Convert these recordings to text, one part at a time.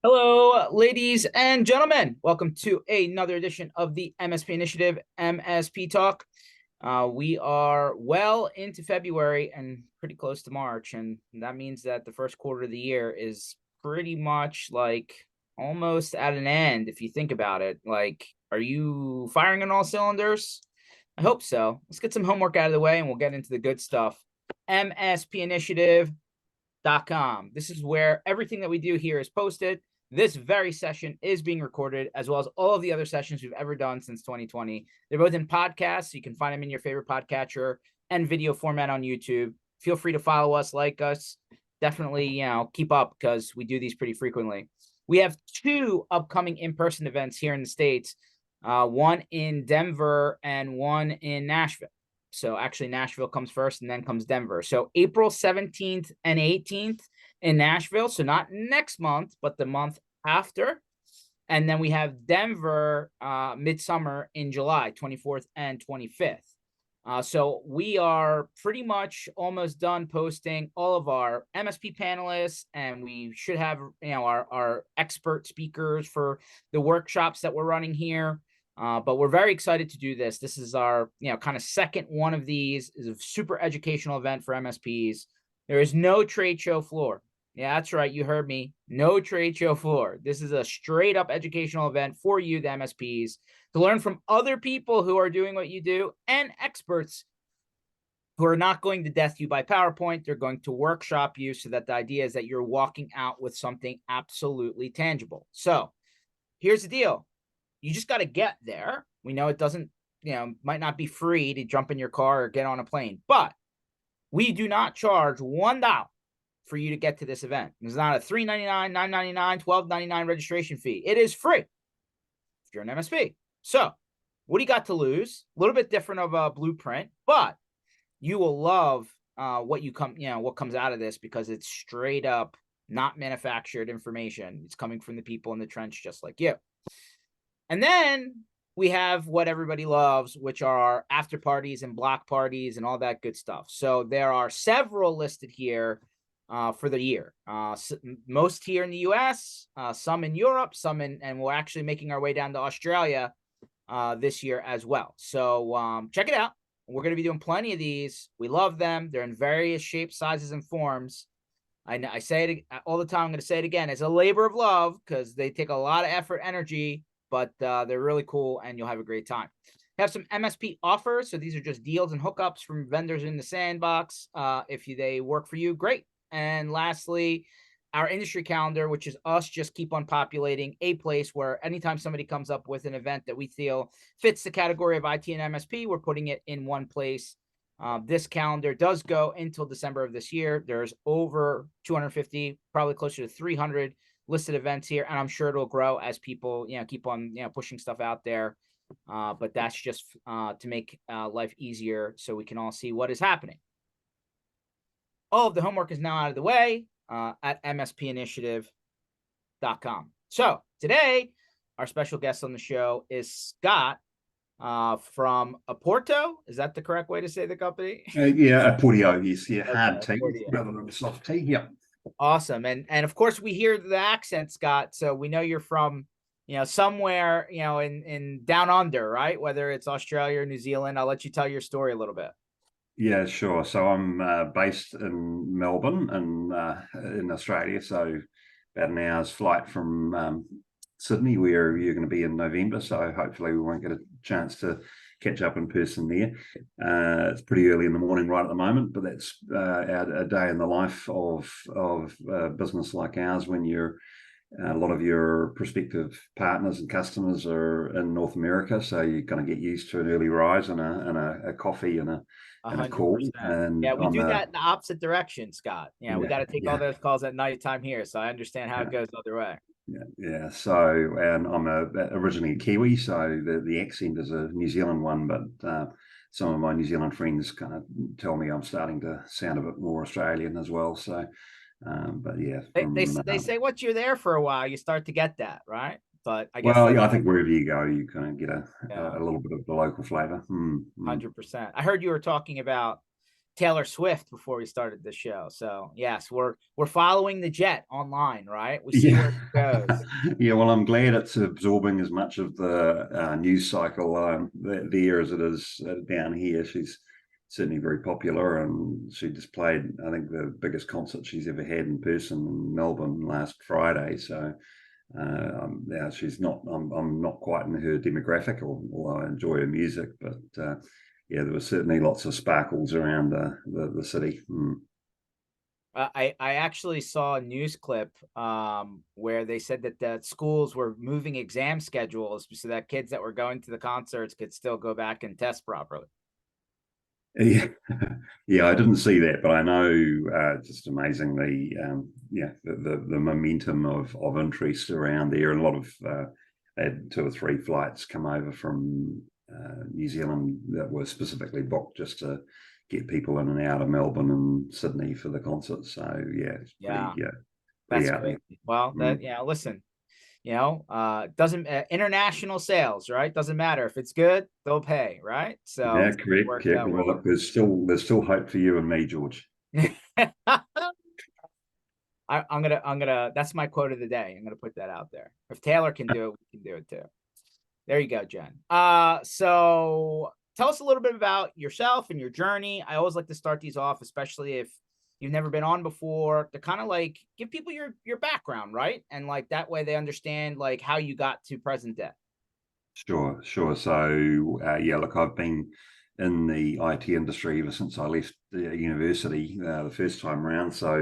Hello, ladies and gentlemen. Welcome to another edition of the MSP Initiative, MSP Talk. We are well into February and pretty close to March, and that means that the first quarter of the year is pretty much like almost at an end, if you think about it. Like, are you firing on all cylinders? I hope so. Let's get some homework out of the way and we'll get into the good stuff. MSP Initiative.com. This is where everything that we do here is posted. This very session is being recorded, as well as all of the other sessions we've ever done since 2020. They're both in podcasts, so you can find them in your favorite podcatcher and video format on YouTube. Feel free to follow us, like us. Definitely, keep up because we do these pretty frequently. We have two upcoming in-person events here in the States, one in Denver and one in Nashville. So actually Nashville comes first and then comes Denver. So April 17th and 18th in Nashville. So not next month, but the month after. And then we have Denver midsummer in July, 24th and 25th. So we are pretty much almost done posting all of our MSP panelists, and we should have our expert speakers for the workshops that we're running here. But we're very excited to do this. This is our kind of second one of these. Is a super educational event for MSPs. There is no trade show floor. Yeah, that's right. You heard me. No trade show floor. This is a straight up educational event for you, the MSPs, to learn from other people who are doing what you do and experts who are not going to death you by PowerPoint. They're going to workshop you so that the idea is that you're walking out with something absolutely tangible. So here's the deal. You just got to get there. We know it doesn't, might not be free to jump in your car or get on a plane, but we do not charge $1 for you to get to this event. It's not a $3.99, $9.99, $12.99 registration fee. It is free if you're an MSP. So what do you got to lose? A little bit different of a blueprint, but you will love what comes out of this, because it's straight up not manufactured information. It's coming from the people in the trench just like you. And then we have what everybody loves, which are our after parties and block parties and all that good stuff. So there are several listed here for the year. Most here in the US, some in Europe, and we're actually making our way down to Australia this year as well. So check it out. We're going to be doing plenty of these. We love them. They're in various shapes, sizes, and forms. I say it all the time. I'm going to say it again. It's a labor of love because they take a lot of effort, energy, but they're really cool and you'll have a great time. We have some MSP offers. So these are just deals and hookups from vendors in the sandbox. If they work for you, great. And lastly, our industry calendar, which is us just keep on populating a place where anytime somebody comes up with an event that we feel fits the category of IT and MSP, we're putting it in one place. This calendar does go until December of this year. There's over 250, probably closer to 300 listed events here, and I'm sure it'll grow as people keep on pushing stuff out there. But that's just to make life easier so we can all see what is happening. All of the homework is now out of the way at mspinitiative.com. So today, our special guest on the show is Scott from Aportio. Is that the correct way to say the company? Yeah, Aportio, yes. Yeah, hard Okay, tea rather than a soft tea. Yep. Awesome. And of course we hear the accent, Scott. So we know you're from, somewhere, in down under, right? Whether it's Australia or New Zealand. I'll let you tell your story a little bit. Yeah, sure. So I'm based in Melbourne in Australia. So about an hour's flight from Sydney, where you're going to be in November. So hopefully we won't get a chance to catch up in person there. It's pretty early in the morning right at the moment, but that's a day in the life of a business like ours when a lot of your prospective partners and customers are in North America, so you're going to get used to an early rise and a coffee and a call. 100%. And Yeah, we do that in the opposite direction, Scott. We got to take all yeah, those calls at nighttime here, so I understand how it goes the other way. yeah. So, and I'm originally a Kiwi, so the accent is a New Zealand one, but some of my New Zealand friends kind of tell me I'm starting to sound a bit more Australian as well. So, but yeah, They say once you're there for a while, you start to get that, right? But I guess well, yeah, I think wherever you go, you kind of get a yeah, little bit of the local flavor. 100%. I heard you were talking about Taylor Swift before we started the show. So yes, we're following the jet online, right? We see where Yeah, it goes. yeah. Well, I'm glad it's absorbing as much of the news cycle there as it is down here. She's certainly very popular, and she just played, I think, the biggest concert she's ever had in person in Melbourne last Friday. So yeah, she's not. I'm not quite in her demographic, although I enjoy her music. But yeah, there was certainly lots of sparkles around the city. Mm. I actually saw a news clip where they said that the schools were moving exam schedules so that kids that were going to the concerts could still go back and test properly. Yeah, yeah, I didn't see that, but I know just amazingly, yeah, the momentum of interest around there, and a lot of had 2 or 3 flights come over from New Zealand that were specifically booked just to get people in and out of Melbourne and Sydney for the concert. So yeah, it's Yeah, pretty that's out there. crazy. Well, Mm. listen, doesn't international sales, right? Doesn't matter if it's good, they'll pay, right? So Yeah, it correct. works Yeah. out Well, well. look, there's still hope for you and me, George. I'm gonna that's my quote of the day. I'm gonna put that out there. If Taylor can do it, we can do it too. There you go, Jen. So tell us a little bit about yourself and your journey. I always like to start these off, especially if you've never been on before, to kind of like give people your background, right? And like that way they understand like how you got to present day. Sure, sure. So, yeah, look, I've been in the IT industry ever since I left university the first time around. So,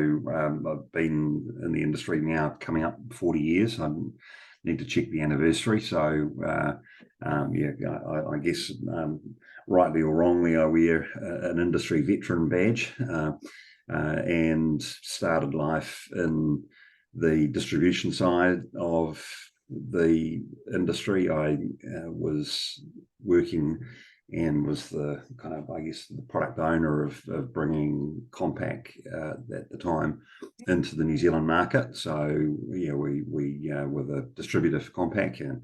I've been in the industry now coming up 40 years. I need to check the anniversary. So, yeah, I guess rightly or wrongly, I wear an industry veteran badge and started life in the distribution side of the industry. I was working and was the kind of, I guess, the product owner of bringing Compaq at the time into the New Zealand market. So yeah, we were the distributor for Compaq and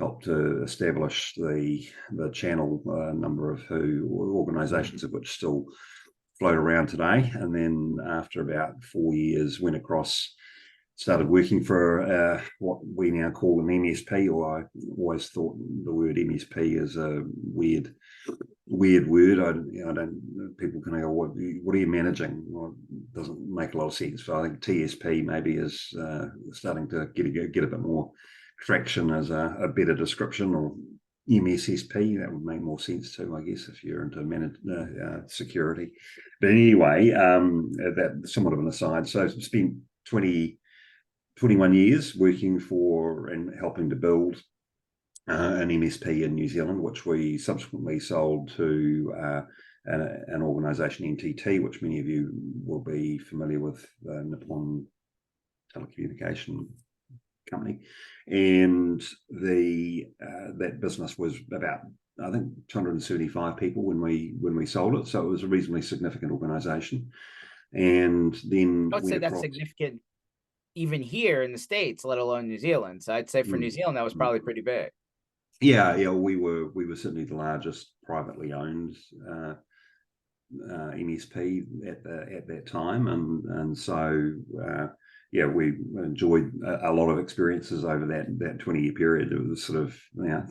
helped to establish the channel, number of organisations of which still float around today. And then after about 4 years, went across, started working for what we now call an MSP, or I always thought the word MSP is a weird word. I don't. People can go, what are you managing? Well, it doesn't make a lot of sense. So I think TSP maybe is starting to get a bit more traction as a better description, or MSSP. That would make more sense too, I guess, if you're into security. But anyway, that's somewhat of an aside. So I've spent 21 years working for and helping to build an MSP in New Zealand, which we subsequently sold to an organisation, NTT, which many of you will be familiar with, Nippon Telecommunication Company. And that business was about, I think, 275 people when we sold it. So it was a reasonably significant organisation. And then I would say went that's across. significant even here in the States, let alone New Zealand. So I'd say for New Mm, Zealand, that was mm. probably pretty big. Yeah, yeah, we were certainly the largest privately owned MSP at that time, and so yeah, we enjoyed a lot of experiences over that 20-year period. It was sort of,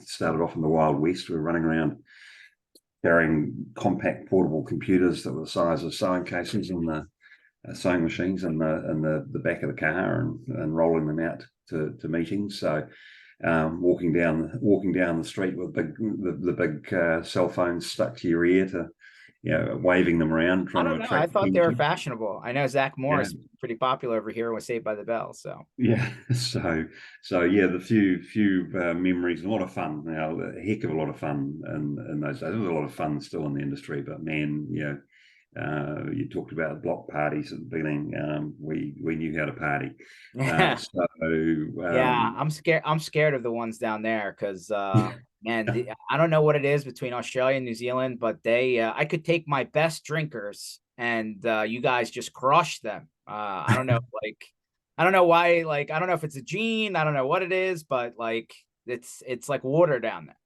started off in the Wild West. We were running around carrying compact portable computers that were the size of sewing cases and the sewing machines in the back of the car, and rolling them out to meetings. So walking down the street with the big cell phones stuck to your ear, to waving them around, I trying to don't know. I attract thought they were attention. fashionable. I know Zach Yeah, Morris, pretty popular over here with Saved by the Bell. So yeah. So yeah, the few memories, a lot of fun. Now, a heck of a lot of fun in those days. There was a lot of fun still in the industry, but man, you talked about block parties at the beginning. We knew how to party. So yeah, um, I'm scared of the ones down there because man, I don't know what it is between Australia and New Zealand, but they I could take my best drinkers and you guys just crush them. I don't know, like I don't know why, like I don't know if it's a gene, I don't know what it is, but like it's like water down there.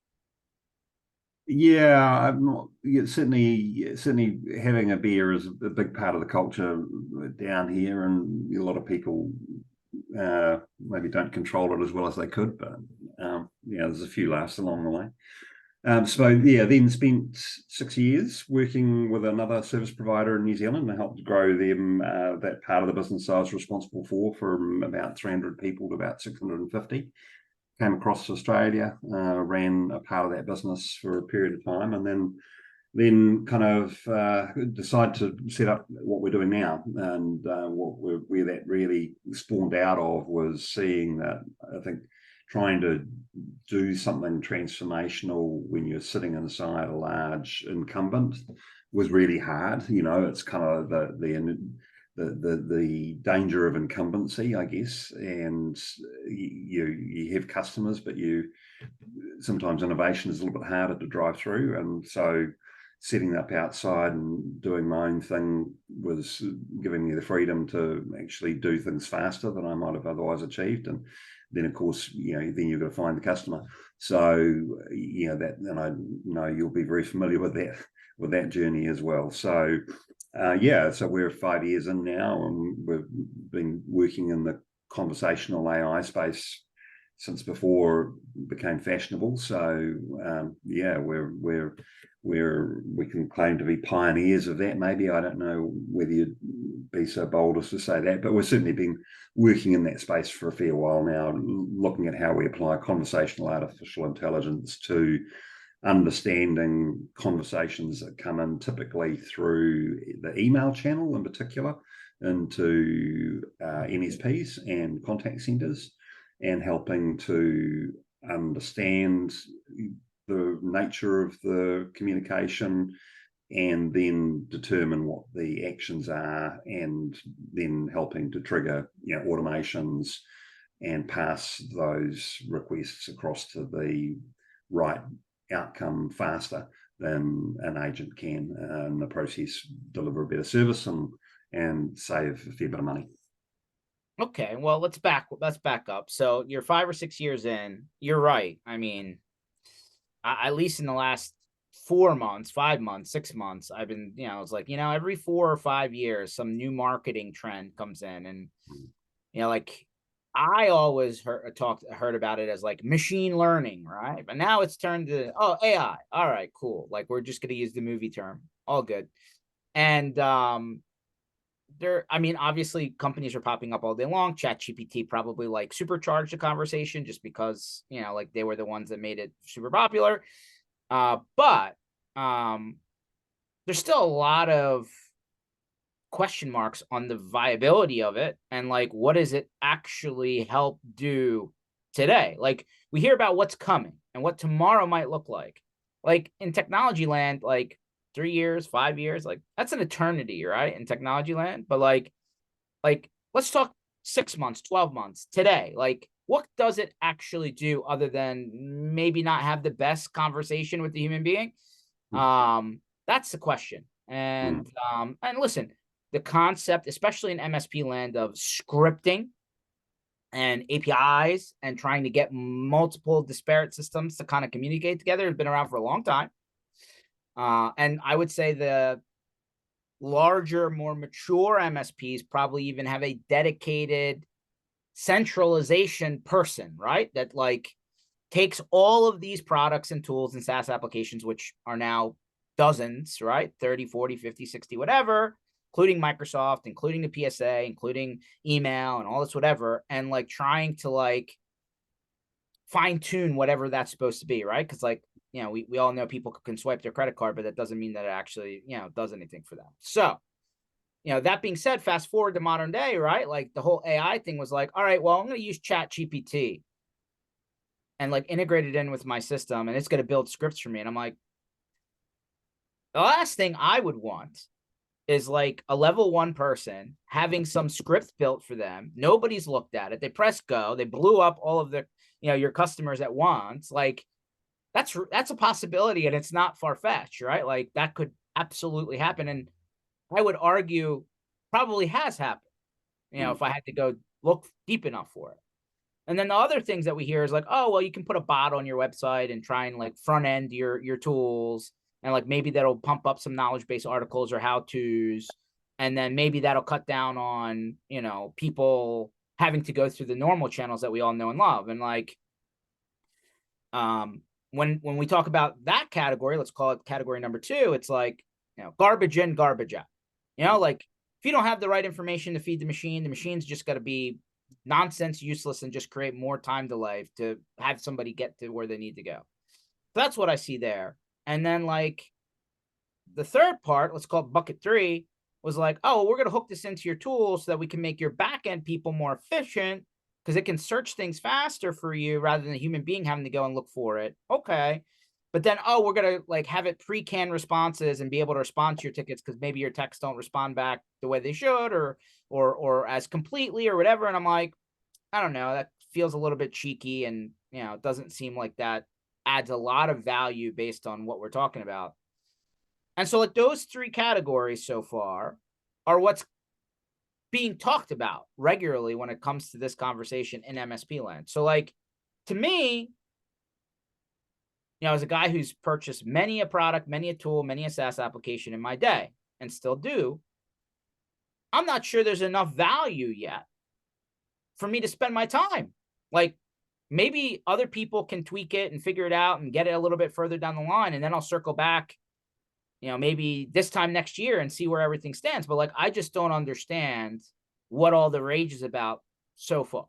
Yeah, I'm not. Yeah, certainly, having a beer is a big part of the culture down here, and a lot of people maybe don't control it as well as they could. But yeah, there's a few laughs along the way. So yeah, then spent 6 years working with another service provider in New Zealand and helped grow them. That part of the business I was responsible for, from about 300 people to about 650. Came across to Australia, ran a part of that business for a period of time, and then kind of decided to set up what we're doing now. And where that really spawned out of was seeing that, I think, trying to do something transformational when you're sitting inside a large incumbent was really hard. It's kind of the danger of incumbency, I guess. And you have customers, but sometimes innovation is a little bit harder to drive through. And so setting up outside and doing my own thing was giving me the freedom to actually do things faster than I might have otherwise achieved. And then, of course, then you've got to find the customer. So, that, and I know you'll be very familiar with that journey as well. So, yeah, so we're 5 years in now, and we've been working in the conversational AI space since before it became fashionable. So yeah, we can claim to be pioneers of that. Maybe, I don't know whether you'd be so bold as to say that, but we've certainly been working in that space for a fair while now, looking at how we apply conversational artificial intelligence to understanding conversations that come in typically through the email channel in particular into MSPs and contact centers, and helping to understand the nature of the communication and then determine what the actions are, and then helping to trigger automations and pass those requests across to the right outcome faster than an agent can, in the process deliver a better service and save a fair bit of money. Okay, well, let's back up. So you're 5 or 6 years in. You're right. I mean, at least in the last 4 months, 5 months, 6 months, I've been, it's like, every 4 or 5 years, some new marketing trend comes in, and like, I always heard about it as like machine learning, right? But now it's turned to AI. All right, cool. Like, we're just gonna use the movie term. All good. And I mean, obviously companies are popping up all day long. ChatGPT probably like supercharged the conversation just because, like, they were the ones that made it super popular. But there's still a lot of question marks on the viability of it, and like, what does it actually help do today? Like, we hear about what's coming and what tomorrow might look like in technology land, like 3 years, 5 years, like that's an eternity, right, in technology land. But like let's talk 6 months, 12 months today. Like, what does it actually do other than maybe not have the best conversation with the human being? That's the question. And listen, the concept, especially in MSP land, of scripting and APIs and trying to get multiple disparate systems to kind of communicate together, has been around for a long time. And I would say the larger, more mature MSPs probably even have a dedicated centralization person, right? That like takes all of these products and tools and SaaS applications, which are now dozens, right? 30, 40, 50, 60, whatever, including Microsoft, including the PSA, including email and all this, whatever, and like trying to like fine tune whatever that's supposed to be, right? Because like, we all know people can swipe their credit card, but that doesn't mean that it actually, does anything for them. So, that being said, fast forward to modern day, right? Like, the whole AI thing was like, all right, well, I'm going to use ChatGPT and like integrate it in with my system, and it's going to build scripts for me. And I'm like, the last thing I would want is like a level 1 person having some script built for them. Nobody's looked at it. They press go. They blew up all of the, your customers at once. Like, that's a possibility, and it's not far-fetched, right? Like, that could absolutely happen. And I would argue probably has happened, if I had to go look deep enough for it. And then the other things that we hear is like, oh, well, you can put a bot on your website and try and like front end your tools, and like maybe that'll pump up some knowledge base articles or how to's, and then maybe that'll cut down on, you know, people having to go through the normal channels that we all know and love. And like, when we talk about that category, let's call it category number 2, it's like, you know, garbage in, garbage out. You know, like if you don't have the right information to feed the machine's just got to be nonsense, useless, and just create more time delay to have somebody get to where they need to go. So that's what I see there. And then like the third part, let's call it bucket 3, was like, oh, we're going to hook this into your tool so that we can make your back end people more efficient because it can search things faster for you rather than a human being having to go and look for it. Okay. But then, oh, we're going to like have it pre-canned responses and be able to respond to your tickets because maybe your texts don't respond back the way they should or as completely or whatever. And I'm like, I don't know, that feels a little bit cheeky, and, you know, it doesn't seem like that adds a lot of value based on what we're talking about. And so like those 3 categories so far are what's being talked about regularly when it comes to this conversation in MSP land. So like, to me, you know, as a guy who's purchased many a product, many a tool, many a SaaS application in my day and still do, I'm not sure there's enough value yet for me to spend my time. Like maybe other people can tweak it and figure it out and get it a little bit further down the line. And then I'll circle back, you know, maybe this time next year and see where everything stands. But like, I just don't understand what all the rage is about so far.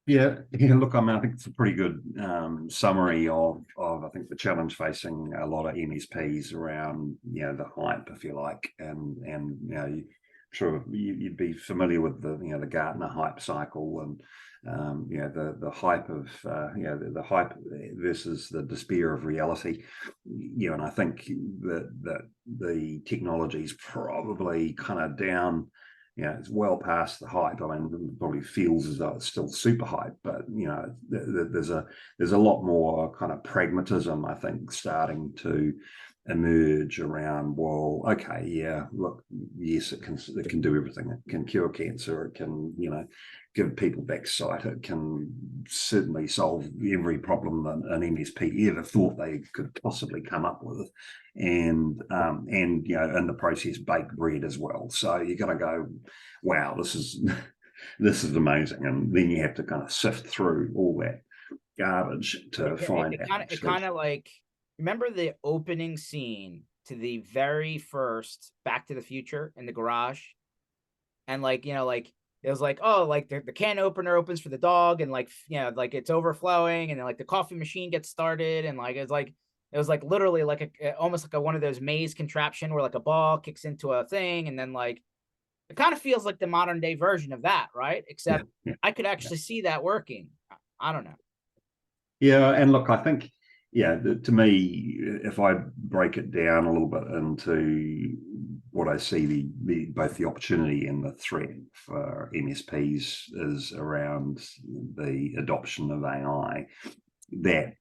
Yeah, look, I mean, I think it's a pretty good summary of I think the challenge facing a lot of MSPs around, you know, the hype, if you like, and you know, sure you'd be familiar with the, you know, the Gartner hype cycle, and you know, the hype of you know, the hype versus the despair of reality. You know, and I think that the technology is probably kind of down. Yeah, it's well past the hype. I mean, it probably feels as though it's still super hype, but you know, there's a lot more kind of pragmatism, I think, starting to emerge around. Well, okay, yeah, look, yes, it can do everything. It can cure cancer. It can, you know, give people back sight. It can certainly solve every problem that an MSP ever thought they could possibly come up with, and you know, in the process, bake bread as well. So you're going to go, wow, this is this is amazing, and then you have to kind of sift through all that garbage to find out. It kind of like, remember the opening scene to the very first Back to the Future in the garage, and like, you know, like it was like, oh, like the can opener opens for the dog, and like, you know, like it's overflowing, and then like the coffee machine gets started, and like it was like literally like almost like one of those maze contraption where like a ball kicks into a thing, and then like it kind of feels like the modern day version of that, right? Except I could actually see that working. I don't know. Yeah, and look, I think, yeah, to me, if I break it down a little bit into what I see the both the opportunity and the threat for MSPs is around the adoption of AI, that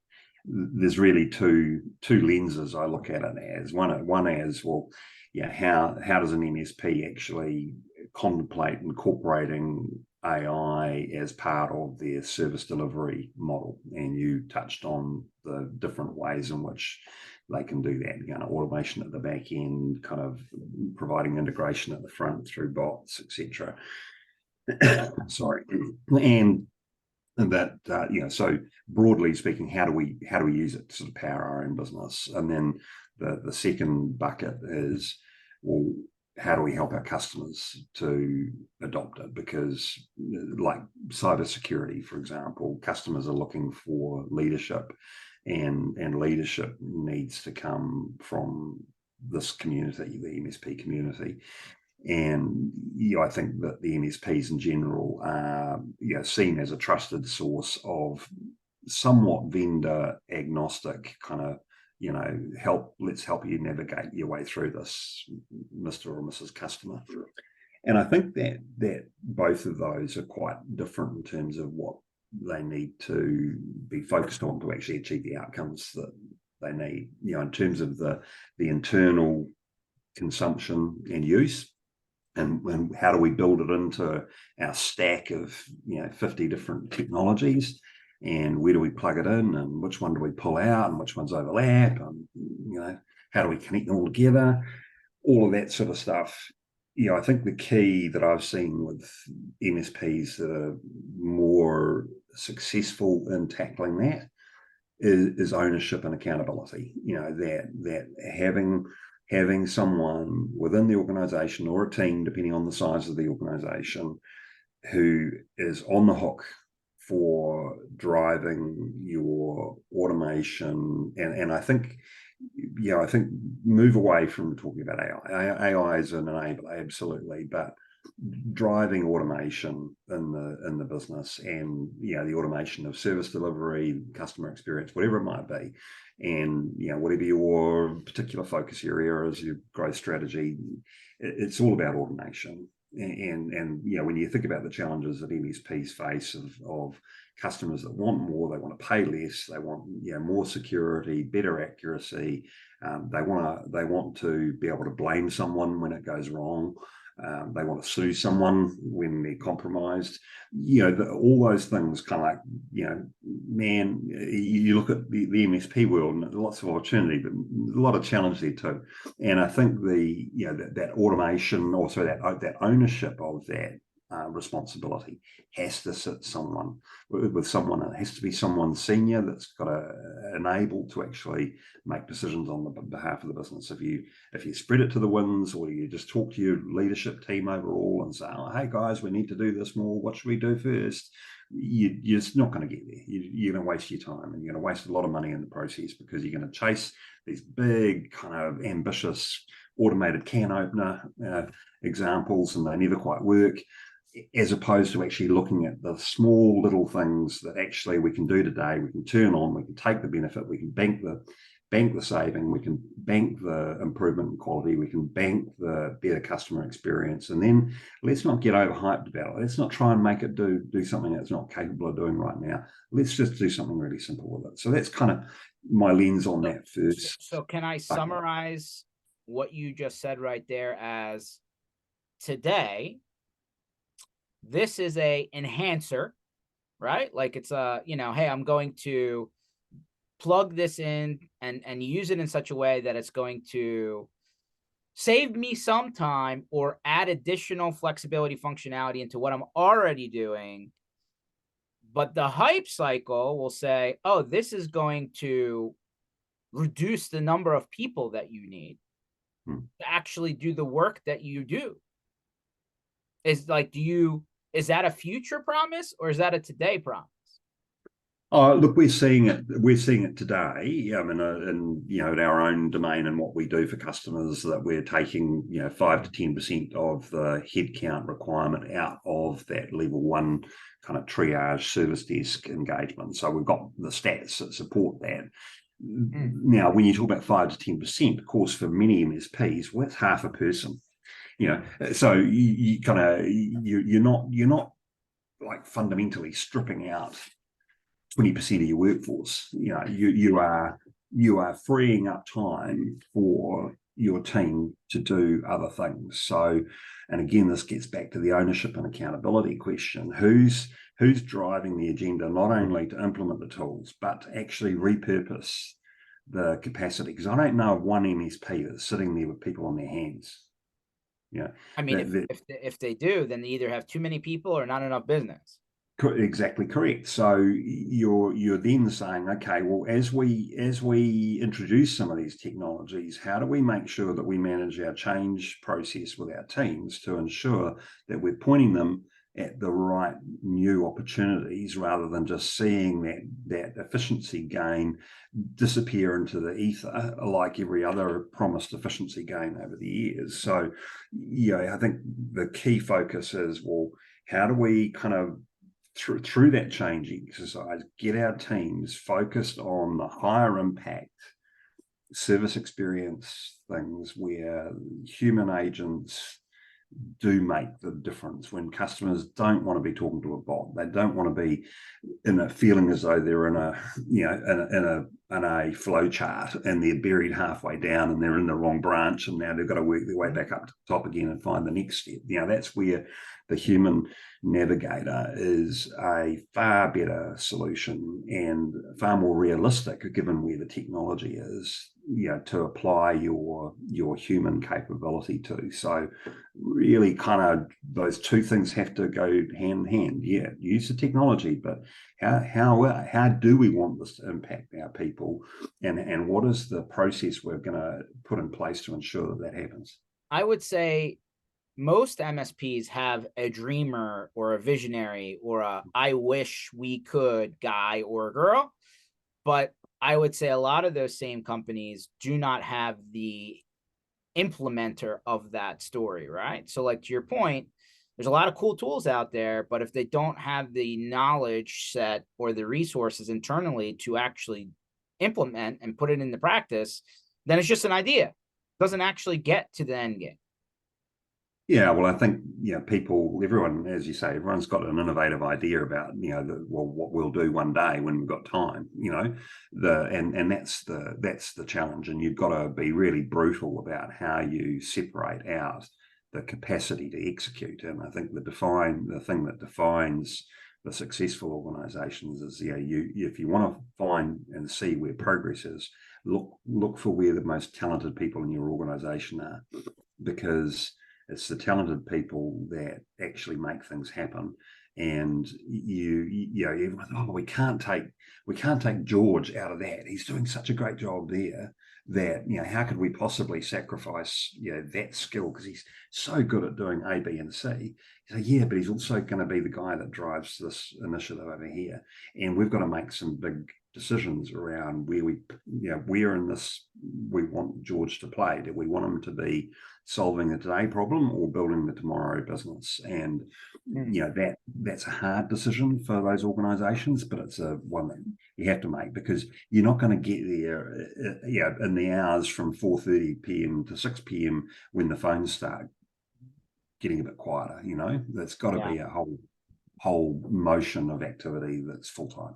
there's really two lenses I look at it as. One as, well, yeah, how does an MSP actually contemplate incorporating AI as part of their service delivery model? And you touched on the different ways in which they can do that. You know, automation at the back end, kind of providing integration at the front through bots, etc. Sorry, and that you know, so broadly speaking, how do we use it to sort of power our own business? And then the second bucket is, well, how do we help our customers to adopt it? Because like cybersecurity, for example, customers are looking for leadership, and leadership needs to come from this community, the MSP community. And you know, I think that the MSPs in general are, you know, seen as a trusted source of somewhat vendor agnostic kind of, you know, let's help you navigate your way through this, Mr. or Mrs. Customer. And I think that both of those are quite different in terms of what they need to be focused on to actually achieve the outcomes that they need. You know, in terms of the internal consumption and use, and how do we build it into our stack of 50 different technologies, and where do we plug it in, and which one do we pull out, and which ones overlap, and how do we connect them all together, all of that sort of stuff. I think the key that I've seen with MSPs that are more successful in tackling that is ownership and accountability. That having someone within the organization, or a team, depending on the size of the organization, who is on the hook for driving your automation. And I think move away from talking about AI. AI is an enabler, absolutely, but driving automation in the business, and the automation of service delivery, customer experience, whatever it might be, and whatever your particular focus area is, your growth strategy, it's all about automation. And when you think about the challenges that MSPs face of customers that want more, they want to pay less, they want more security, better accuracy, they want to be able to blame someone when it goes wrong. They want to sue someone when they're compromised. All those things kind of like, man, you look at the MSP world, and lots of opportunity, but a lot of challenge there too. And I think that automation, also that ownership of that responsibility has to sit with someone. It has to be someone senior that's got able to actually make decisions on the behalf of the business. If you spread it to the winds, or you just talk to your leadership team overall and say, oh, hey guys, we need to do this more, what should we do first? You're just not going to get there. You're going to waste your time, and you're going to waste a lot of money in the process, because you're going to chase these big kind of ambitious automated can opener examples, and they never quite work, as opposed to actually looking at the small little things that actually we can do today. We can turn on, we can take the benefit, we can bank the saving, we can bank the improvement in quality, we can bank the better customer experience. And then let's not get overhyped about it. Let's not try and make it do something that's not capable of doing right now. Let's just do something really simple with it. So that's kind of my lens on that first. So can I summarize what you just said right there as, today, this is a enhancer, right? Like it's hey, I'm going to plug this in and use it in such a way that it's going to save me some time or add additional flexibility, functionality into what I'm already doing. But the hype cycle will say, oh, this is going to reduce the number of people that you need to actually do the work that you do. Is that a future promise, or is that a today promise? Oh, look, we're seeing it today. I mean, in our own domain and what we do for customers, that we're taking 5 to 10% of the headcount requirement out of that level 1 kind of triage service desk engagement. So we've got the stats that support that. Now, when you talk about 5 to 10%, of course, for many MSPs, well, that's half a person. So you're not like fundamentally stripping out 20% of your workforce. You are freeing up time for your team to do other things. So, and again, this gets back to the ownership and accountability question. Who's driving the agenda, not only to implement the tools, but to actually repurpose the capacity? Because I don't know of one MSP that's sitting there with people on their hands. I mean, if they do, then they either have too many people or not enough business. Exactly correct. So you're then saying, okay, well, as we introduce some of these technologies, how do we make sure that we manage our change process with our teams to ensure that we're pointing them at the right new opportunities, rather than just seeing that efficiency gain disappear into the ether like every other promised efficiency gain over the years. So I think the key focus is, well, how do we kind of through that change exercise get our teams focused on the higher impact service experience things, where human agents do make the difference. When customers don't want to be talking to a bot, they don't want to be in a feeling as though they're in a, you know, in a flow chart and they're buried halfway down and they're in the wrong branch and now they've got to work their way back up to the top again and find the next step. You know, that's where the human navigator is a far better solution and far more realistic, given where the technology is, you know, to apply your human capability to. So really kind of those two things have to go hand in hand. Yeah, use the technology, but how do we want this to impact our people, and what is the process we're going to put in place to ensure that that happens? I would say most MSPs have a dreamer or a visionary or a I wish we could guy or girl, but I would say a lot of those same companies do not have the implementer of that story, right? So like to your point, there's a lot of cool tools out there, but if they don't have the knowledge set or the resources internally to actually implement and put it into practice, then it's just an idea. It doesn't actually get to the end game. Yeah, well, I think, you know, people, everyone, as you say, everyone's got an innovative idea about, you know, what we'll do one day when we've got time, you know, and that's the challenge. And you've got to be really brutal about how you separate out the capacity to execute. And I think the thing that defines the successful organizations is, you know, if you want to find and see where progress is, look for where the most talented people in your organization are, because it's the talented people that actually make things happen. And you know, everyone, we can't take George out of that. He's doing such a great job there that, you know, how could we possibly sacrifice, you know, that skill because he's so good at doing A, B, and C. So yeah, but he's also going to be the guy that drives this initiative over here, and we've got to make some big decisions around where where in this we want George to play. Do we want him to be solving the today problem or building the tomorrow business? And you know, that's a hard decision for those organizations, but it's a one that you have to make, because you're not going to get there in the hours from 4:30 p.m. to 6 p.m. when the phones start getting a bit quieter. You know, there's got to be a whole motion of activity that's full-time.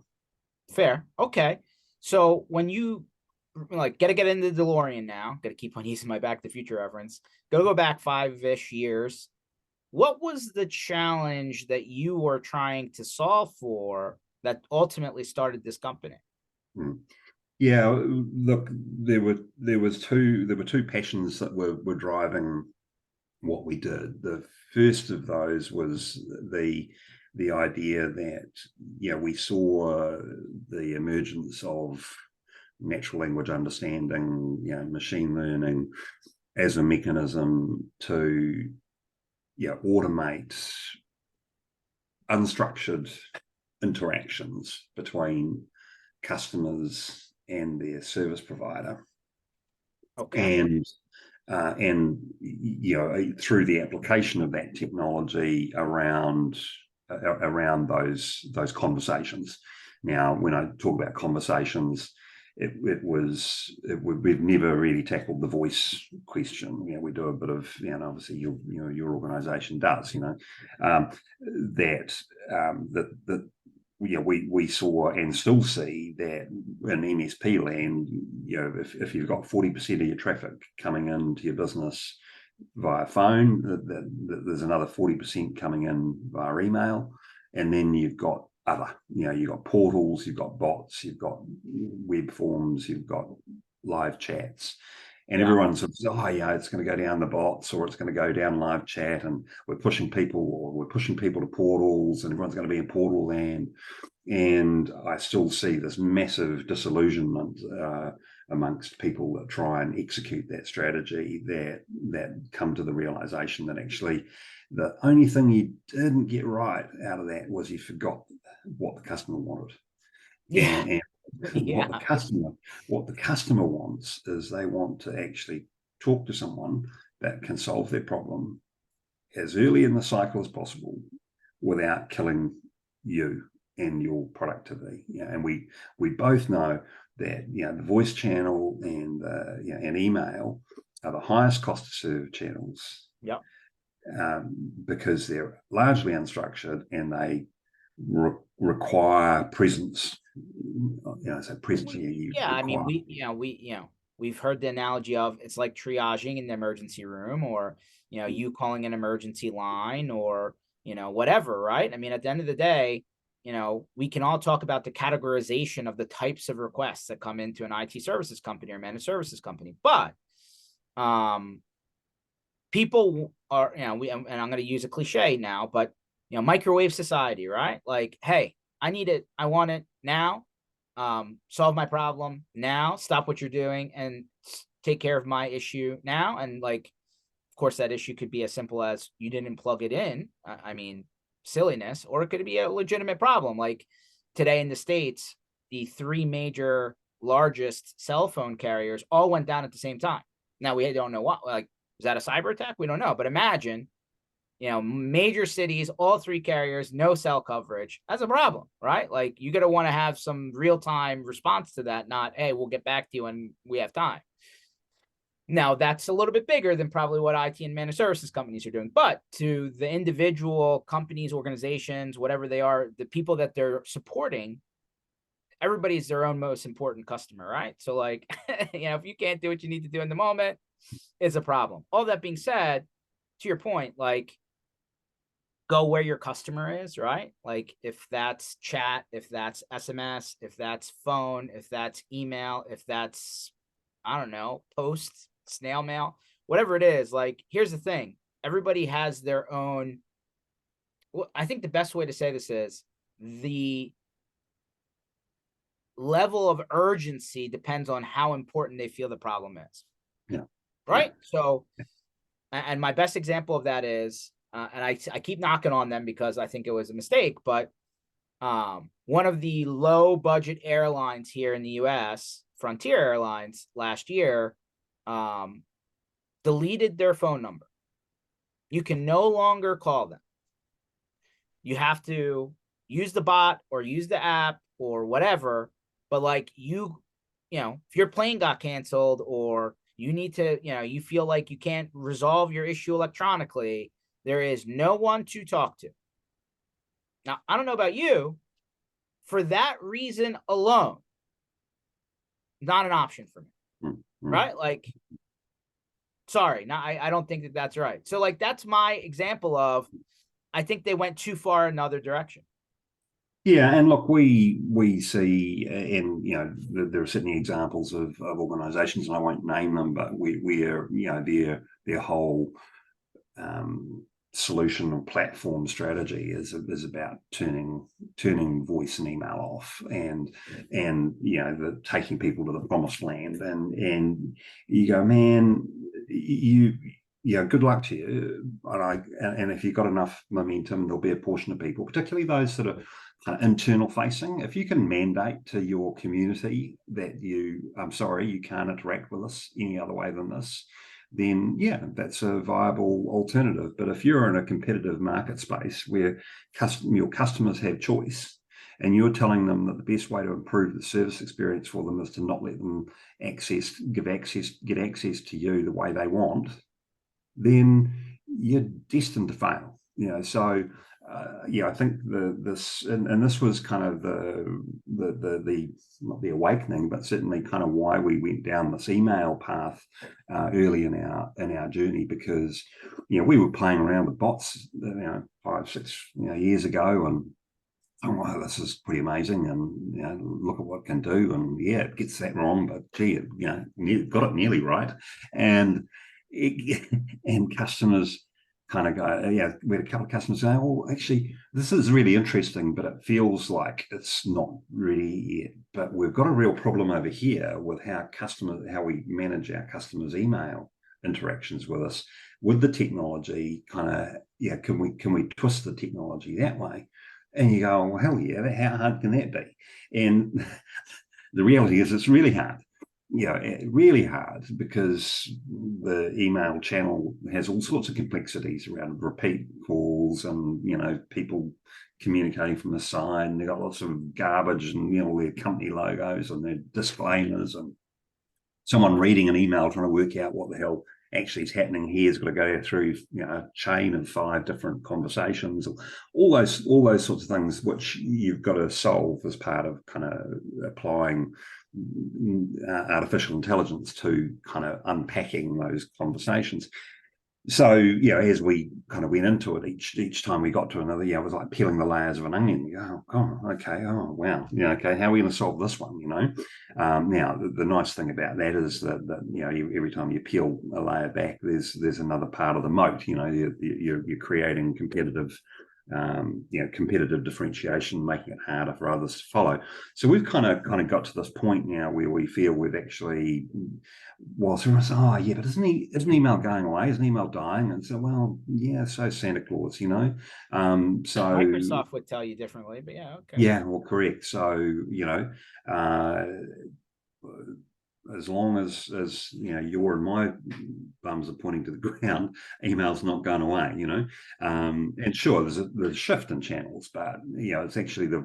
Fair. Okay. So when you like gotta get into the DeLorean now, gotta keep on using my Back to the Future reference, go back 5-ish years. What was the challenge that you were trying to solve for that ultimately started this company? Yeah, look, there were two passions that were driving what we did. The first of those was the idea that, you know, we saw the emergence of natural language understanding, you know, machine learning as a mechanism to, you know, automate unstructured interactions between customers and their service provider. Okay. And you know, through the application of that technology around those conversations. Now, when I talk about conversations, we've never really tackled the voice question. You know, we do a bit of, you know, obviously your organization does, you know, that you know, we saw and still see that in MSP land, you know, if you've got 40% of your traffic coming into your business via phone, there's another 40% coming in via email, and then you've got other, you know, you've got portals, you've got bots, you've got web forms, you've got live chats. And everyone sort of says, oh yeah, it's going to go down the bots, or it's going to go down live chat, and we're pushing people to portals, and everyone's going to be in portal land. And I still see this massive disillusionment amongst people that try and execute that strategy, that come to the realization that actually the only thing you didn't get right out of that was you forgot what the customer wanted. And what the customer wants is they want to actually talk to someone that can solve their problem as early in the cycle as possible without killing you and your productivity. You know, and we both know that, you know, the voice channel and you know, and email are the highest cost to serve channels. Yep. because they're largely unstructured and they require presence. So presence. Yeah, I mean, we've heard the analogy of it's like triaging in the emergency room, or you calling an emergency line, or whatever, right? I mean, at the end of the day, we can all talk about the categorization of the types of requests that come into an IT services company or managed services company, but people are, and I'm going to use a cliche now, but microwave society, right? Like, hey, I need it, I want it now. Solve my problem now, stop what you're doing and take care of my issue now. And like, of course, that issue could be as simple as you didn't plug it in. I mean, silliness, or it could be a legitimate problem. Like today in the States, the 3 major largest cell phone carriers all went down at the same time. Now we don't know what, like, is that a cyber attack? We don't know, but imagine, major cities, all 3 carriers, no cell coverage. That's a problem, right? Like you're going to want to have some real-time response to that, not, hey, we'll get back to you when we have time. Now that's a little bit bigger than probably what IT and managed services companies are doing, but to the individual companies, organizations, whatever they are, the people that they're supporting, everybody's their own most important customer, right? So like, if you can't do what you need to do in the moment, it's a problem. All that being said, to your point, like, go where your customer is, right? Like if that's chat, if that's SMS, if that's phone, if that's email, if that's, I don't know, post, snail mail, whatever it is. Like, here's the thing. Everybody has their own, well, I think the best way to say this is the level of urgency depends on how important they feel the problem is. Yeah. Right. Yeah. So, and my best example of that is, and I keep knocking on them because I think it was a mistake, but one of the low budget airlines here in the US, Frontier Airlines, last year, deleted their phone number. You can no longer call them. You have to use the bot or use the app or whatever, but like if your plane got canceled or you need to, you feel like you can't resolve your issue electronically, there is no one to talk to. Now, I don't know about you, for that reason alone, not an option for me, right? Like, sorry, no, I don't think that that's right. So like, that's my example of, I think they went too far in another direction. Yeah, and look, we see, and there are certainly examples of organisations, and I won't name them, but where their whole solution or platform strategy is about turning voice and email off, and the taking people to the promised land, and you go, man, good luck to you. And if you've got enough momentum, there'll be a portion of people, particularly those that are kind of internal facing. If you can mandate to your community that I'm sorry, you can't interact with us any other way than this, then yeah, that's a viable alternative. But if you're in a competitive market space where your customers have choice, and you're telling them that the best way to improve the service experience for them is to not let them get access to you the way they want, then you're destined to fail. So I think this was kind of the not the awakening, but certainly kind of why we went down this email path early in our journey, because we were playing around with bots 5-6 years ago, and oh wow, this is pretty amazing, and look at what it can do, and yeah, it gets that wrong, but gee, it got it nearly right, and customers kind of go, we had a couple of customers saying, oh, actually, this is really interesting, but it feels like it's not really yet. But we've got a real problem over here with how we manage our customers' email interactions with us, with the technology. Kind of, can we twist the technology that way? And you go, well, hell yeah, how hard can that be? And the reality is it's really hard. Really hard, because the email channel has all sorts of complexities around repeat calls and, people communicating from the side, and they've got lots of garbage and, their company logos and their disclaimers, and someone reading an email trying to work out what the hell actually is happening here has got to go through a chain of 5 different conversations, all those sorts of things which you've got to solve as part of kind of applying artificial intelligence to kind of unpacking those conversations. So, as we kind of went into it, each time we got to another, it was like peeling the layers of an onion. You go, oh, okay, oh, wow, okay, how are we going to solve this one, Now, the nice thing about that is that every time you peel a layer back, there's another part of the moat, you're creating competitive differentiation, making it harder for others to follow. So we've kind of got to this point now where we feel we've actually, whilst everyone says, oh yeah, but isn't email going away? Isn't email dying? And so, well, yeah, so Santa Claus, So Microsoft would tell you differently, but yeah, okay. Yeah, well, correct. So, as long as your and my bums are pointing to the ground, email's not going away, and sure, there's a shift in channels, but it's actually the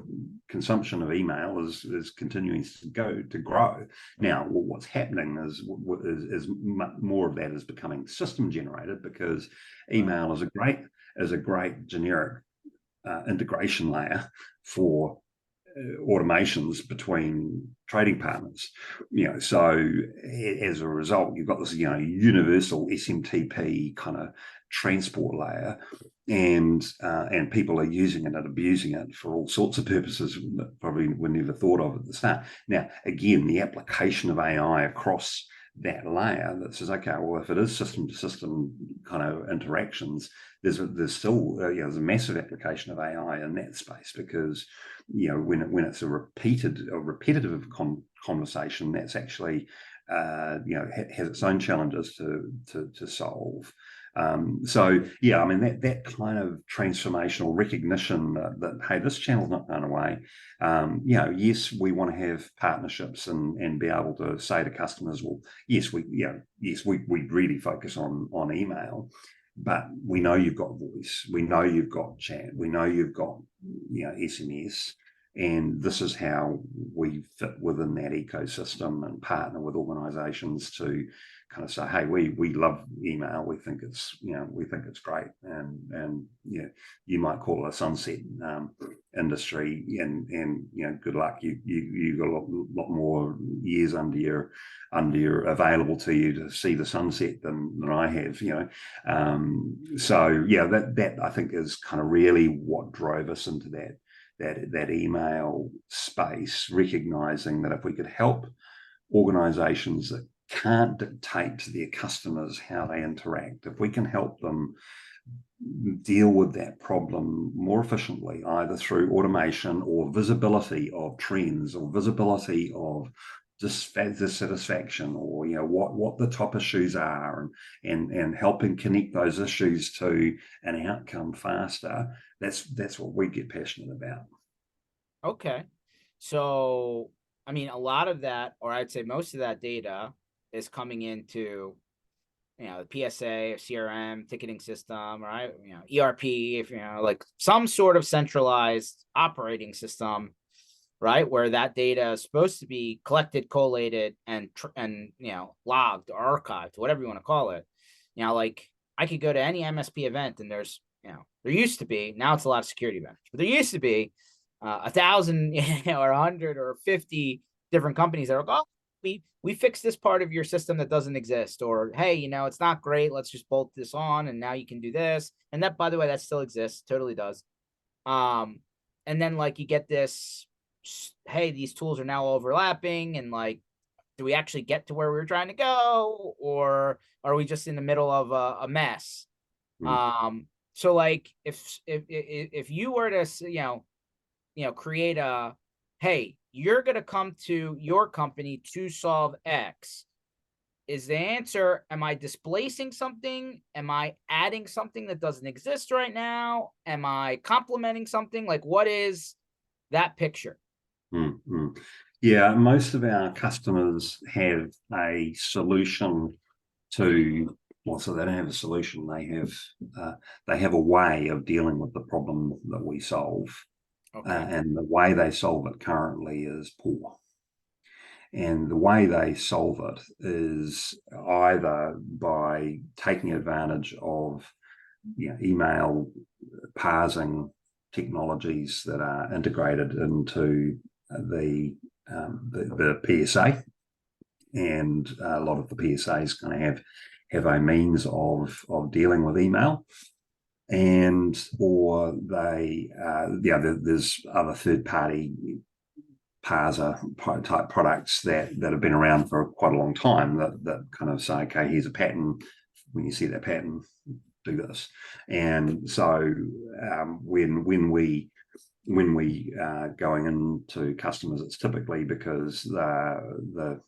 consumption of email is continuing to grow. Now, what's happening is more of that is becoming system generated, because email is a great generic integration layer for automations between trading partners. So as a result, you've got this universal SMTP kind of transport layer, and people are using it and abusing it for all sorts of purposes that probably were never thought of at the start. Now, again, the application of AI across that layer that says, okay, well, if it is system to system kind of interactions, there's still there's a massive application of AI in that space, because when it's a repetitive conversation, that's actually has its own challenges to solve. That kind of transformational recognition that hey, this channel's not going away. Yes, we want to have partnerships and be able to say to customers, well, yes, we really focus on email, but we know you've got voice, we know you've got chat, we know you've got SMS, and this is how we fit within that ecosystem and partner with organizations to kind of say, hey, we love email, we think it's great, and you might call it a sunset industry, and good luck, you got a lot more years under your available to you to see the sunset than I have, that I think is kind of really what drove us into that email space, recognizing that if we could help organizations that can't dictate to their customers how they interact, if we can help them deal with that problem more efficiently, either through automation or visibility of trends or visibility of dissatisfaction, or what the top issues are, and helping connect those issues to an outcome faster, that's what we get passionate about. Okay, so I mean, a lot of that, or I'd say most of that data is coming into the PSA, CRM, ticketing system, right? ERP, if like some sort of centralized operating system, right, where that data is supposed to be collected, collated, and logged or archived, whatever you want to call it. Like I could go to any MSP event, and there's there used to be, now it's a lot of security vendors, but there used to be 1,000 or 100 or 50 different companies that are like, oh, we fixed this part of your system that doesn't exist, or hey, it's not great, let's just bolt this on and now you can do this. And that, by the way, that still exists, totally does. And then like you get this, hey, these tools are now overlapping, and like, do we actually get to where we were trying to go, or are we just in the middle of a mess? So like if you were to create a, hey, you're going to come to your company to solve X, is the answer, am I displacing something? Am I adding something that doesn't exist right now? Am I complementing something? Like, what is that picture? Yeah, most of our customers have a solution to, well, so they don't have a solution, they have a way of dealing with the problem that we solve. Okay. And the way they solve it currently is poor. And the way they solve it is either by taking advantage of email parsing technologies that are integrated into the PSA, and a lot of the PSAs kind of have a means of dealing with email, and or they there's other third-party parser type products that have been around for quite a long time that kind of say, okay, here's a pattern. When you see that pattern, do this. And so when we are going into customers, it's typically because the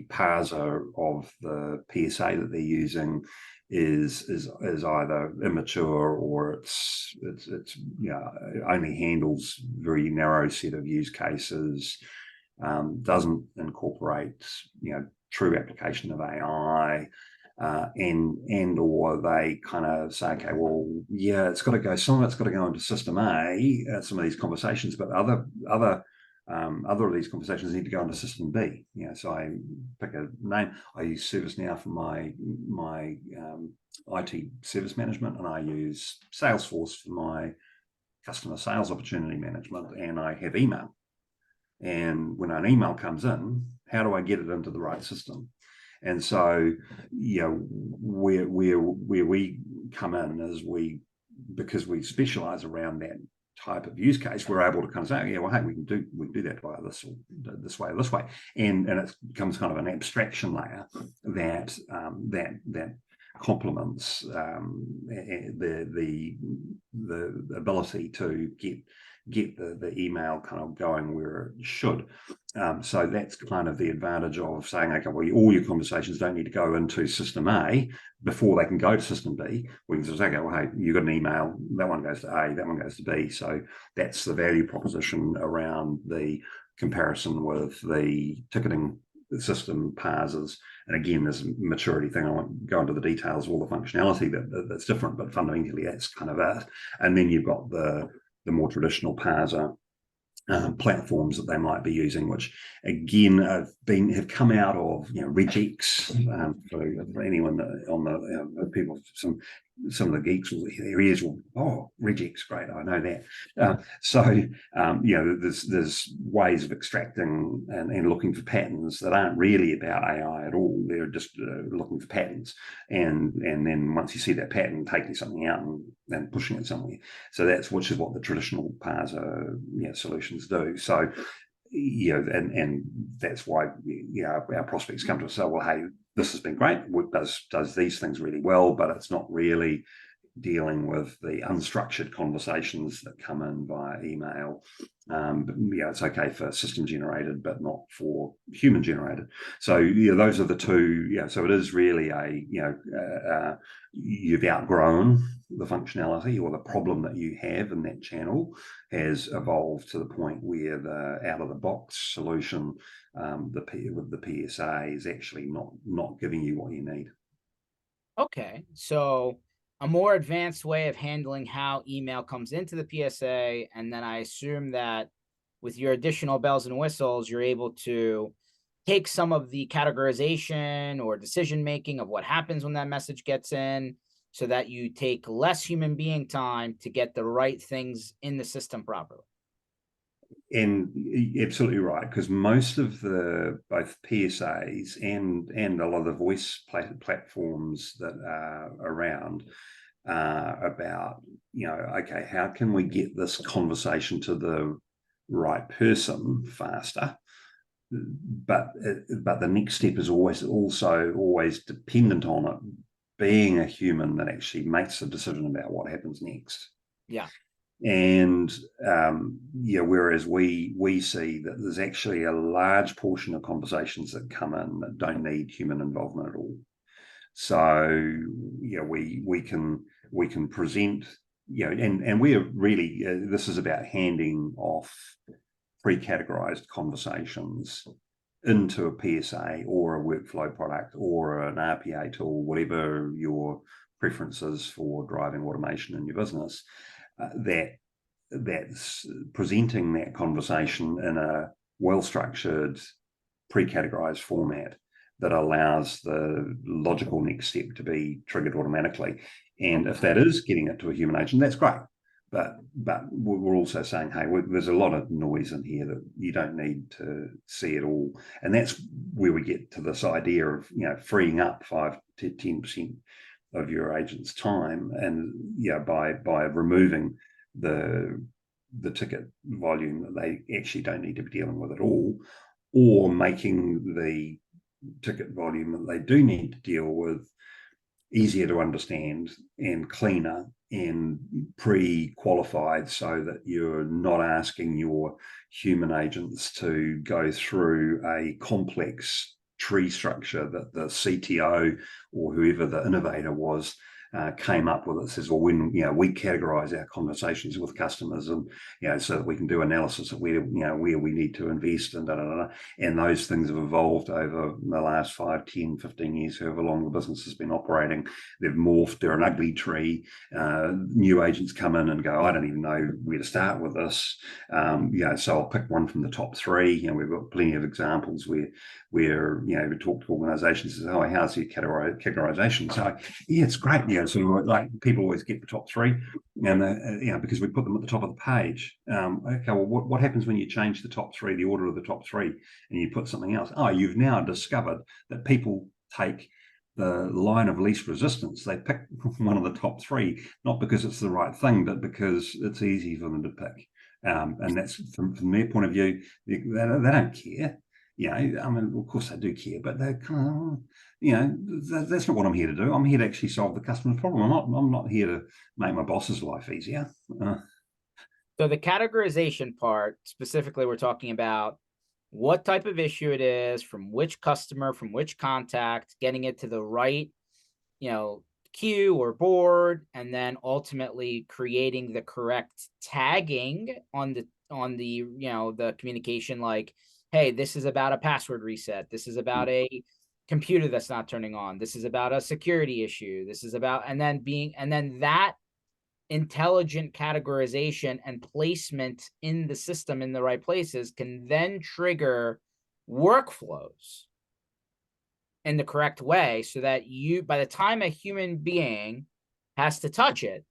parser of the PSA that they're using is either immature, or it's only handles very narrow set of use cases, doesn't incorporate true application of AI. And or they kind of say, okay, well, yeah, it's got to go. Some of it's got to go into system A. Some of these conversations, but other of these conversations need to go into system B. So I pick a name. I use ServiceNow for my IT service management, and I use Salesforce for my customer sales opportunity management, and I have email. And when an email comes in, how do I get it into the right system? And so, where we come in is because we specialize around that type of use case, we're able to kind of say, yeah, well, hey, we can do that by this way or this way, and it becomes kind of an abstraction layer that complements the ability to get the email kind of going where it should. So that's kind of the advantage of saying, okay, well, all your conversations don't need to go into system A before they can go to system B. We can just say, okay, well, hey, you got an email, that one goes to A, that one goes to B. So that's the value proposition around the comparison with the ticketing system parsers. And again, there's a maturity thing. I won't go into the details of all the functionality that's different, but fundamentally that's kind of it. And then you've got the more traditional parser platforms that they might be using, which again have come out of regex. For anyone on the people, some of the geeks, their ears will, oh, regex, great, I know that. There's ways of extracting and looking for patterns that aren't really about AI at all. They're just looking for patterns, and then once you see that pattern, taking something out and pushing it somewhere. So which is what the traditional parser solutions do. So and that's why our prospects come to us and say, well, hey, this has been great, does these things really well, but it's not really dealing with the unstructured conversations that come in via email. But it's okay for system generated, but not for human generated. So those are the two. So it is really you've outgrown the functionality, or the problem that you have in that channel has evolved to the point where the out of the box solution, with the PSA, is actually not giving you what you need. Okay, so a more advanced way of handling how email comes into the PSA, and then I assume that with your additional bells and whistles, you're able to take some of the categorization or decision making of what happens when that message gets in, so that you take less human being time to get the right things in the system properly. And absolutely right, because most of both PSAs and a lot of the voice platforms that are around about, okay, how can we get this conversation to the right person faster? But the next step is always dependent on it being a human that actually makes a decision about what happens next. Yeah. And whereas we see that there's actually a large portion of conversations that come in that don't need human involvement at all. So we can present, and we are really this is about handing off pre-categorized conversations into a PSA or a workflow product or an RPA tool, whatever your preferences for driving automation in your business. That's presenting that conversation in a well-structured, pre-categorized format that allows the logical next step to be triggered automatically. And if that is getting it to a human agent, that's great. But we're also saying, hey, there's a lot of noise in here that you don't need to see it all. And that's where we get to this idea of, freeing up 5 to 10% of your agent's time, and by removing the ticket volume that they actually don't need to be dealing with at all, or making the ticket volume that they do need to deal with easier to understand and cleaner and pre-qualified, so that you're not asking your human agents to go through a complex tree structure that the CTO or whoever the innovator was came up with. It says, well, when we categorize our conversations with customers, and so that we can do analysis of where we need to invest, and and those things have evolved over the last 5, 10, 15 years, however long the business has been operating. They've morphed. They're an ugly tree. New agents come in and go, I don't even know where to start with this. So I'll pick one from the top 3. We've got plenty of examples where we talk to organizations and say, oh, how's your categorization? So yeah, it's great. So like people always get the top 3, and because we put them at the top of the page. Okay, well, what happens when you change the top 3, the order of the top 3, and you put something else? Oh, you've now discovered that people take the line of least resistance. They pick one of the top 3, not because it's the right thing, but because it's easy for them to pick. And that's from their point of view, they don't care. I mean, of course they do care, but they're kind of, that's not what I'm here to do. I'm here to actually solve the customer's problem. I'm not here to make my boss's life easier. So the categorization part, specifically, we're talking about what type of issue it is, from which customer, from which contact, getting it to the right, queue or board, and then ultimately creating the correct tagging on the the communication, like, hey, this is about a password reset. This is about a computer that's not turning on. This is about a security issue. This is about, and then that intelligent categorization and placement in the system in the right places can then trigger workflows in the correct way, so that by the time a human being has to touch it,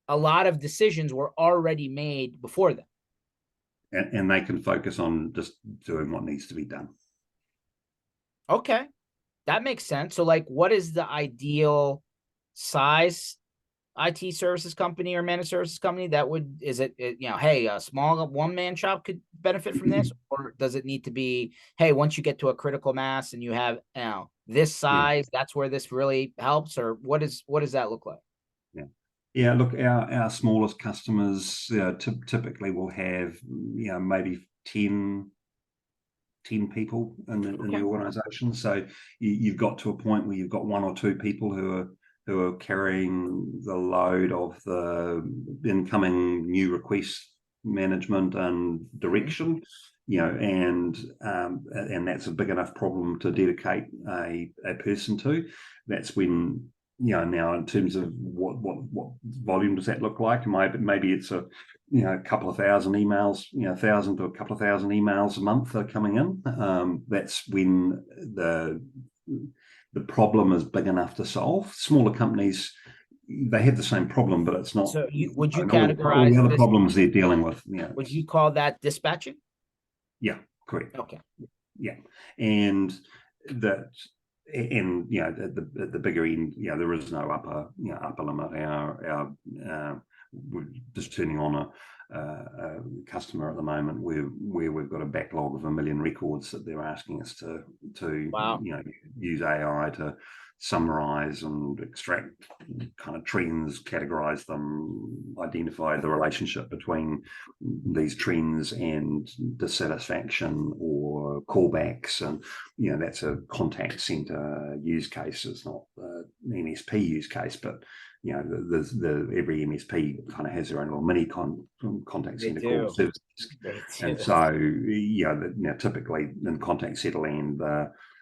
a lot of decisions were already made before them. And they can focus on just doing what needs to be done. Okay, that makes sense. So, like, what is the ideal size IT services company or managed services company that would, is it, hey, a small one-man shop could benefit from this? Or does it need to be, hey, once you get to a critical mass and you have this size, that's where this really helps? Or what does that look like? Look, our smallest customers typically will have maybe 10 people in the organization. So you've got to a point where you've got 1 or 2 people who are carrying the load of the incoming new request management and direction, and that's a big enough problem to dedicate a person to. That's when, now in terms of what volume does that look like? Maybe it's a couple of thousand emails, 1,000 to a couple of thousand emails a month are coming in. That's when the problem is big enough to solve. Smaller companies, they have the same problem, but it's not. So would you categorize all the other problems they're dealing with? Would you call that dispatching? Yeah, correct. Okay. Yeah, and that. And at the bigger end, there is no upper limit. We're just turning on a customer at the moment where we've got a backlog of 1 million records that they're asking us to Wow. use AI to summarize and extract kind of trends, categorize them, identify the relationship between these trends and dissatisfaction or callbacks. And that's a contact center use case. It's not an MSP use case, but every MSP kind of has their own little mini contact center called service desk. And so typically in contact center land,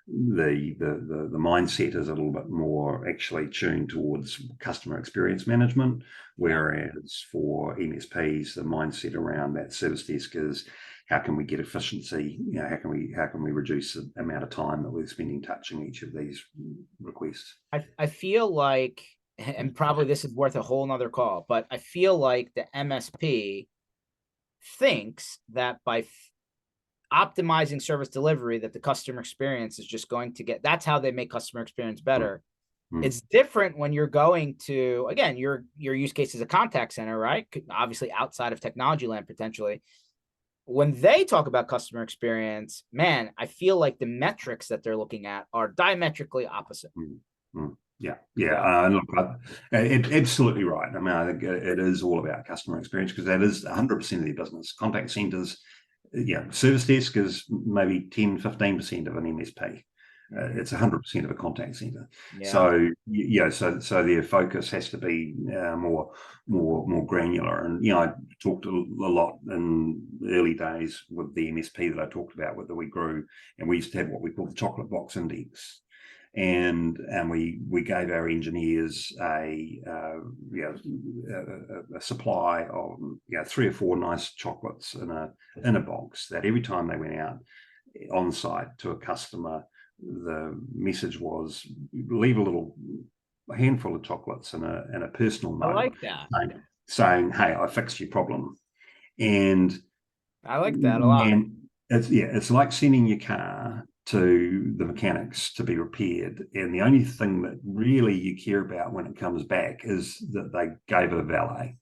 the mindset is a little bit more actually tuned towards customer experience management, whereas for MSPs, the mindset around that service desk is how can we get efficiency? How can we reduce the amount of time that we're spending touching each of these requests? I feel like, and probably this is worth a whole nother call, but I feel like the MSP thinks that by optimizing service delivery, that the customer experience is just going to get, that's how they make customer experience better. It's different when you're going to, again, your use case is a contact center, right? Obviously outside of technology land potentially. When they talk about customer experience, man, I feel like the metrics that they're looking at are diametrically opposite. Yeah. So, Look, absolutely right. I mean, I think it is all about customer experience, because that is 100% of their business. Contact centers, service desk is maybe 10-15% of an MSP. It's 100% of a contact center. So so their focus has to be more granular. And I talked a lot in the early days with the MSP that I talked about, that we grew, and we used to have what we call the chocolate box index. And we gave our engineers a supply of 3 or 4 nice chocolates in a box, that every time they went out on site to a customer, the message was, leave a handful of chocolates and a personal note. I like that. Saying, hey, I fixed your problem. And I like that a lot. And it's like sending your car to the mechanics to be repaired, and the only thing that really you care about when it comes back is that they gave it a valet.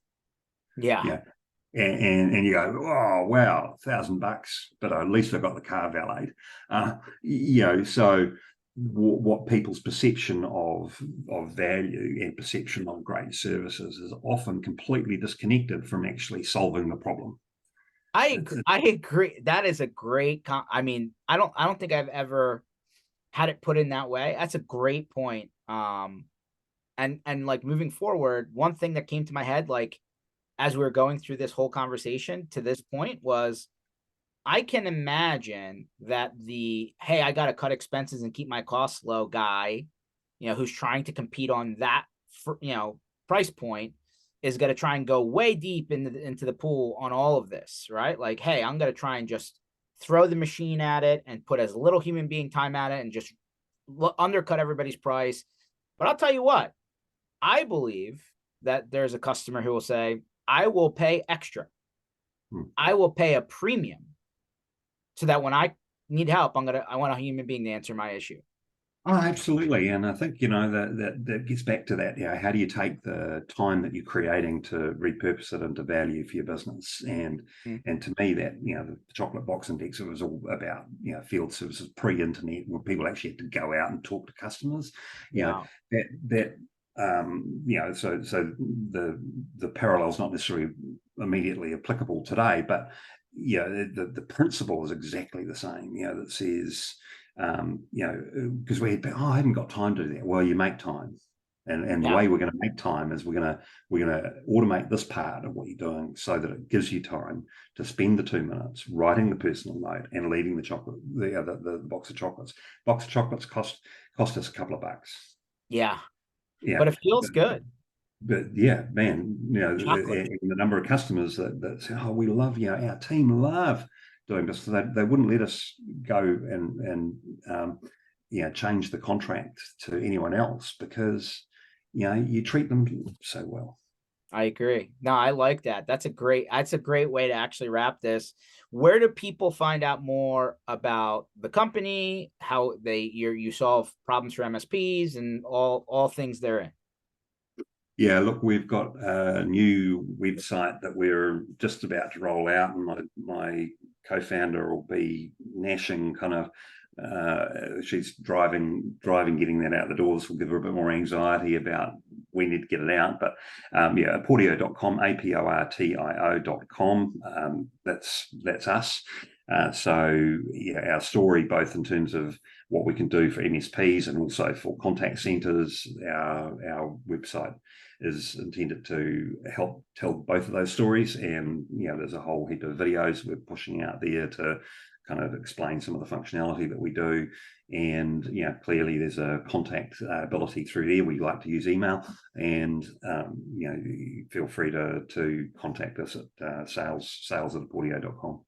And you go, oh wow, $1,000, but at least I got the car valeted. So what people's perception of value and perception of great services is often completely disconnected from actually solving the problem. I agree. That is a great. I mean, I don't think I've ever had it put in that way. That's a great point. And like moving forward, one thing that came to my head, like as we were going through this whole conversation to this point, was I can imagine that hey, I got to cut expenses and keep my costs low guy, who's trying to compete on that, price point, is going to try and go way deep into the pool on all of this, right? Like, hey, I'm going to try and just throw the machine at it and put as little human being time at it and just undercut everybody's price. But I'll tell you what, I believe that there's a customer who will say, I will pay extra. I will pay a premium so that when I need help, I want a human being to answer my issue. Oh, absolutely. And I think, that gets back to that. How do you take the time that you're creating to repurpose it into value for your business? And to me, that, the chocolate box index, it was all about, field services pre-internet, where people actually had to go out and talk to customers. So the parallel's not necessarily immediately applicable today, but the principle is exactly the same. That says, because I haven't got time to do that. Well, you make time, and the way we're going to make time is we're going to automate this part of what you're doing, so that it gives you time to spend the 2 minutes writing the personal note and leaving the chocolate, the box of chocolates. Box of chocolates cost us a couple of bucks. But it feels good. But yeah, man, the number of customers that say, oh, we love, our team love doing this. So they wouldn't let us go and change the contract to anyone else, because you treat them so well. I agree. No, I like that. That's a great way to actually wrap this. Where do people find out more about the company, how you solve problems for MSPs and all things therein? Yeah, look, we've got a new website that we're just about to roll out, and my co-founder will be gnashing kind of, she's driving getting that out the doors. Will give her a bit more anxiety about we need to get it out. But aportio.com, aportio.com. That's us. So our story, both in terms of what we can do for MSPs and also for contact centers, our website is intended to help tell both of those stories. And there's a whole heap of videos we're pushing out there to kind of explain some of the functionality that we do. And clearly there's a contact ability through there. We like to use email, and feel free to contact us at sales@aportio.com.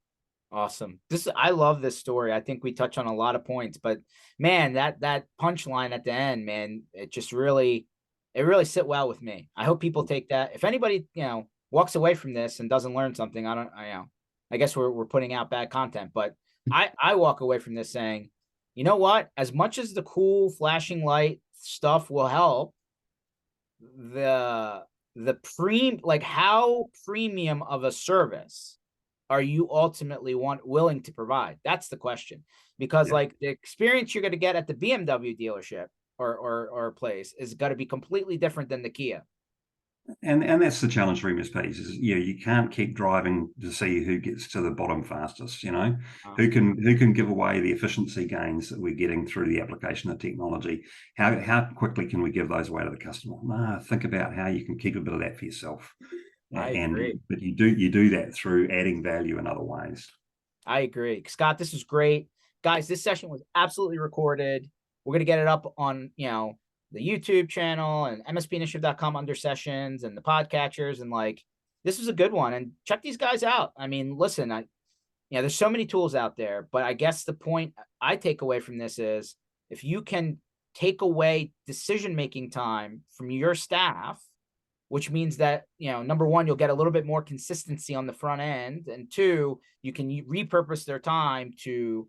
Awesome. I love this story. I think we touch on a lot of points, but man, that punchline at the end, man, it really sit well with me. I hope people take that. If anybody, walks away from this and doesn't learn something, I guess we're putting out bad content, but I walk away from this saying, you know what? As much as the cool flashing light stuff will help, the how premium of a service are you ultimately willing to provide? That's the question. Because Yeah. the experience you're going to get at the BMW dealership or place is going to be completely different than the Kia. And that's the challenge for MSPs is you can't keep driving to see who gets to the bottom fastest, who can give away the efficiency gains that we're getting through the application of technology. How quickly can we give those away to the customer? Think about how you can keep a bit of that for yourself. I agree. But you do that through adding value in other ways. I agree. Scott, this was great. Guys, this session was absolutely recorded. We're going to get it up on, the YouTube channel and mspinitiative.com under sessions and the podcatchers. And this was a good one. And check these guys out. I mean, listen, there's so many tools out there, but I guess the point I take away from this is if you can take away decision-making time from your staff, which means that, number one, you'll get a little bit more consistency on the front end. And two, you can repurpose their time to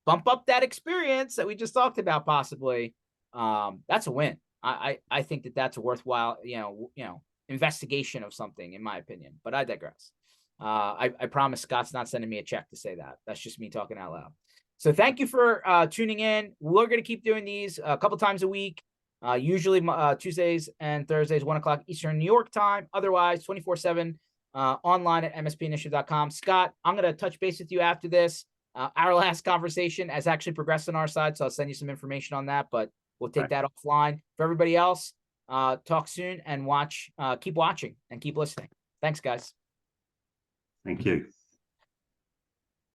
bump up that experience that we just talked about, possibly. That's a win. I think that's a worthwhile, investigation of something, in my opinion, but I digress. I promise Scott's not sending me a check to say that. That's just me talking out loud. So thank you for tuning in. We're going to keep doing these a couple times a week. Usually Tuesdays and Thursdays, 1 o'clock Eastern New York time. Otherwise, 24/7 online at mspinitiative.com. Scott, I'm going to touch base with you after this. Our last conversation has actually progressed on our side, so I'll send you some information on that, but we'll take that offline. For everybody else, talk soon and keep watching and keep listening. Thanks, guys. Thank you.